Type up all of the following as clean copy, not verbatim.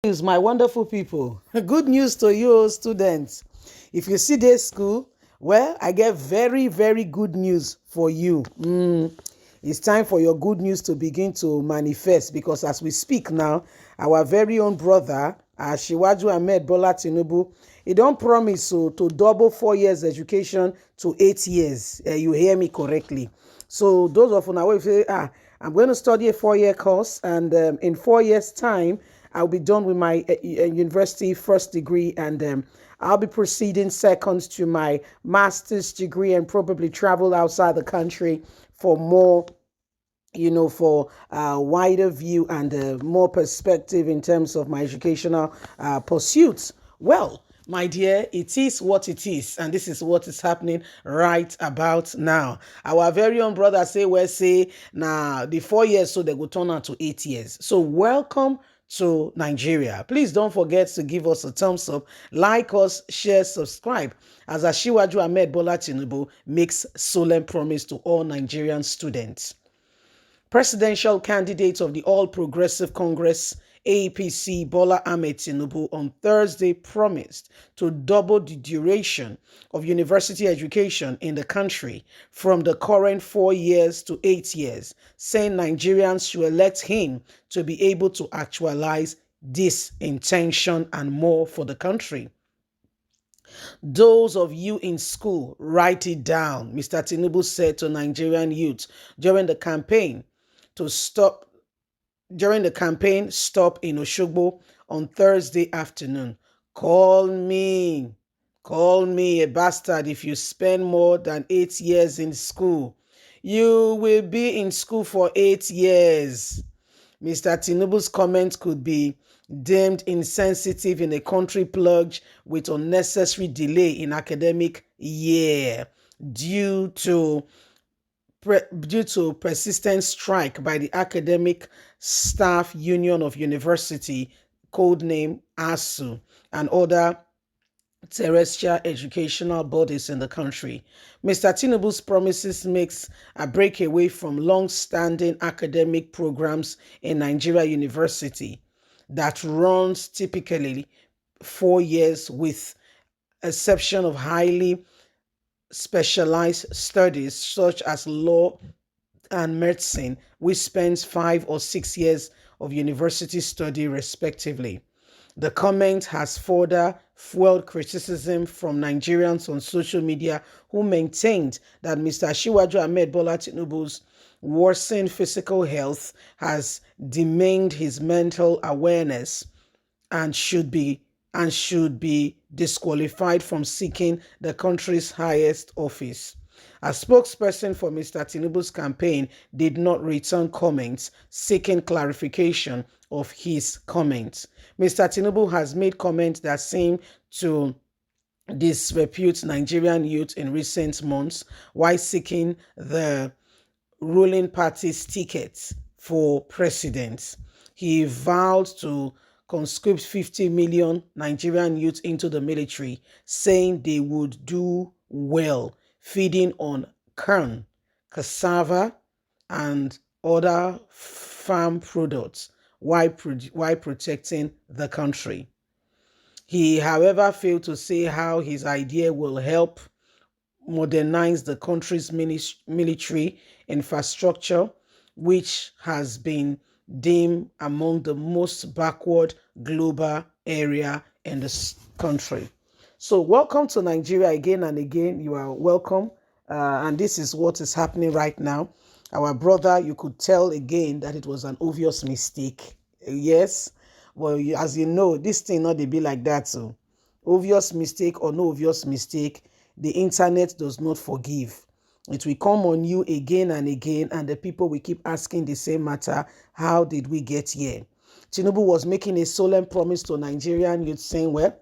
News, my wonderful people. Good news to you, students. If you see this school, well, I get very, very good news for you. It's time for your good news to begin to manifest because as we speak now, our very own brother, Asiwaju Ahmed Bola Tinubu, he don't promise to double 4 years education to 8 years. You hear me correctly. So those of you who say, I'm going to study a 4-year course and in 4 years' time, I'll be done with my university first degree and I'll be proceeding second to my master's degree and probably travel outside the country for more, for a wider view and more perspective in terms of my educational pursuits. Well, my dear, it is what it is, and this is what is happening right about now. Our very own brother say now the 4 years, so they will turn out to 8 years. So welcome to Nigeria. Please don't forget to give us a thumbs up, like us, share, subscribe, as Asiwaju Ahmed Bola Tinubu makes solemn promise to all Nigerian students. Presidential candidate of the All Progressive Congress APC Bola Ahmed Tinubu on Thursday promised to double the duration of university education in the country from the current 4 years to 8 years, saying Nigerians should elect him to be able to actualize this intention and more for the country. Those of you in school, write it down, Mr. Tinubu said to Nigerian youth during the campaign stop in Oshogbo on Thursday afternoon. Call me a bastard if you spend more than 8 years in school. You will be in school for 8 years. Mr. Tinubu's comment could be deemed insensitive in a country plagued with unnecessary delay in academic year due to persistent strike by the Academic Staff Union of University, codename ASU, and other terrestrial educational bodies in the country. Mr. Tinubu's promises makes a breakaway from long-standing academic programs in Nigeria University that runs typically 4 years with exception of highly specialized studies such as law and medicine, which spends 5 or 6 years of university study respectively. The comment has further fueled criticism from Nigerians on social media who maintained that Mr. Asiwaju Ahmed Bola Tinubu's worsened physical health has diminished his mental awareness and should be disqualified from seeking the country's highest office. A spokesperson for Mr. Tinubu's campaign did not return comments seeking clarification of his comments. Mr. Tinubu has made comments that seem to disrepute Nigerian youth in recent months while seeking the ruling party's ticket for president. He vowed to conscript 50 million Nigerian youth into the military, saying they would do well feeding on corn, cassava, and other farm products while protecting the country. He, however, failed to say how his idea will help modernize the country's military infrastructure, which has been deemed among the most backward global area in this country. So welcome to Nigeria again and again. You are welcome. And this is what is happening right now. Our brother, you could tell again that it was an obvious mistake. Yes. Well, as you know, this thing not they be like that. So obvious mistake or no obvious mistake, the internet does not forgive. It will come on you again and again, and the people will keep asking the same matter. How did we get here? Tinubu was making a solemn promise to Nigerian youth saying, well,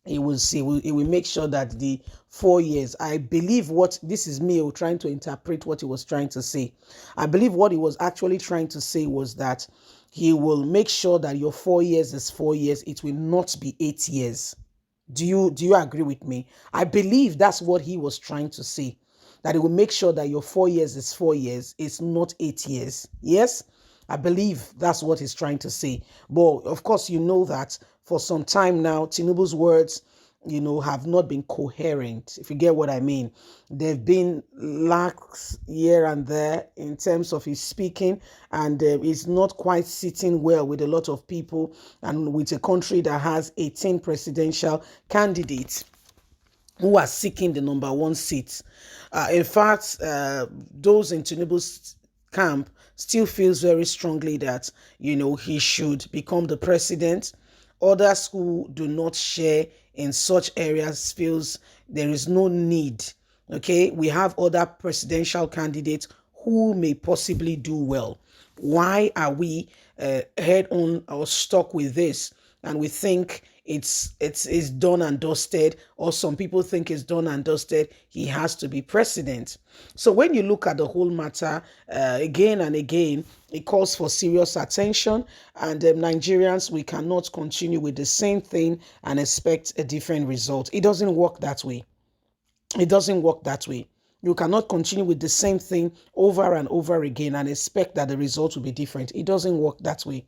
he will make sure that the 4 years, I believe what, this is me trying to interpret what he was trying to say. I believe what he was actually trying to say was that he will make sure that your 4 years is 4 years. It will not be 8 years. Do you agree with me? I believe that's what he was trying to say. That it will make sure that your 4 years is 4 years. It's not 8 years. Yes? I believe that's what he's trying to say. But of course, you know that for some time now, Tinubu's words, have not been coherent, if you get what I mean. They've been lax here and there in terms of his speaking, and it's not quite sitting well with a lot of people and with a country that has 18 presidential candidates who are seeking the number one seat. In fact, those in Tinubu's camp still feels very strongly that, he should become the president. Others who do not share in such areas feels there is no need. Okay, we have other presidential candidates who may possibly do well. Why are we head on or stuck with this? And we think it's done and dusted, or some people think it's done and dusted. He has to be president. So when you look at the whole matter again and again, it calls for serious attention. And Nigerians, we cannot continue with the same thing and expect a different result. It doesn't work that way. It doesn't work that way. You cannot continue with the same thing over and over again and expect that the result will be different. It doesn't work that way.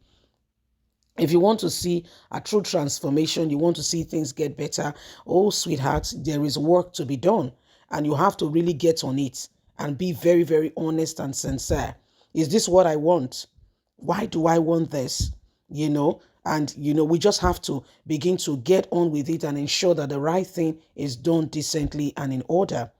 If you want to see a true transformation, you want to see things get better, oh, sweetheart, there is work to be done. And you have to really get on it and be very, very honest and sincere. Is this what I want? Why do I want this? And we just have to begin to get on with it and ensure that the right thing is done decently and in order.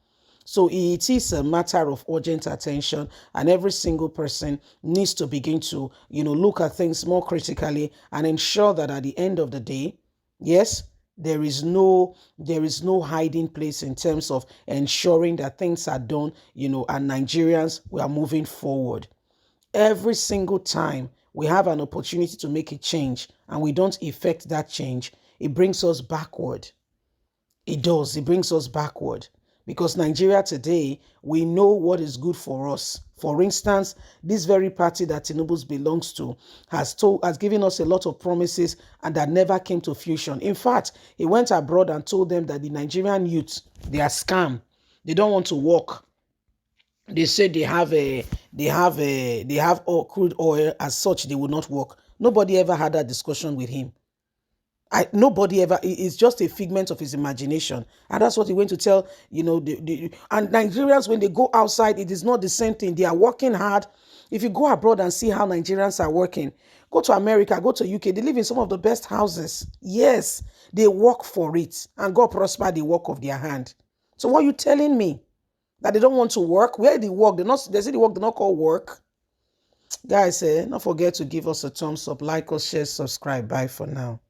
So it is a matter of urgent attention, and every single person needs to begin to, look at things more critically and ensure that at the end of the day, yes, there is no hiding place in terms of ensuring that things are done, and Nigerians, we are moving forward. Every single time we have an opportunity to make a change and we don't effect that change, it brings us backward. It does. It brings us backward. Because Nigeria today, we know what is good for us. For instance, this very party that Tinubu belongs to has given us a lot of promises and that never came to fruition. In fact, he went abroad and told them that the Nigerian youth, they are scam. They don't want to work. They said they have crude oil, as such they will not work. Nobody ever had that discussion with him. Nobody ever. It's just a figment of his imagination, and that's what he went to tell. And Nigerians, when they go outside, it is not the same thing. They are working hard. If you go abroad and see how Nigerians are working, go to America, go to UK. They live in some of the best houses. Yes, they work for it, and God prosper the work of their hand. So what are you telling me? That they don't want to work? Where they work? They say the work. They're not called work. Guys, don't forget to give us a thumbs up, like us, share, subscribe. Bye for now.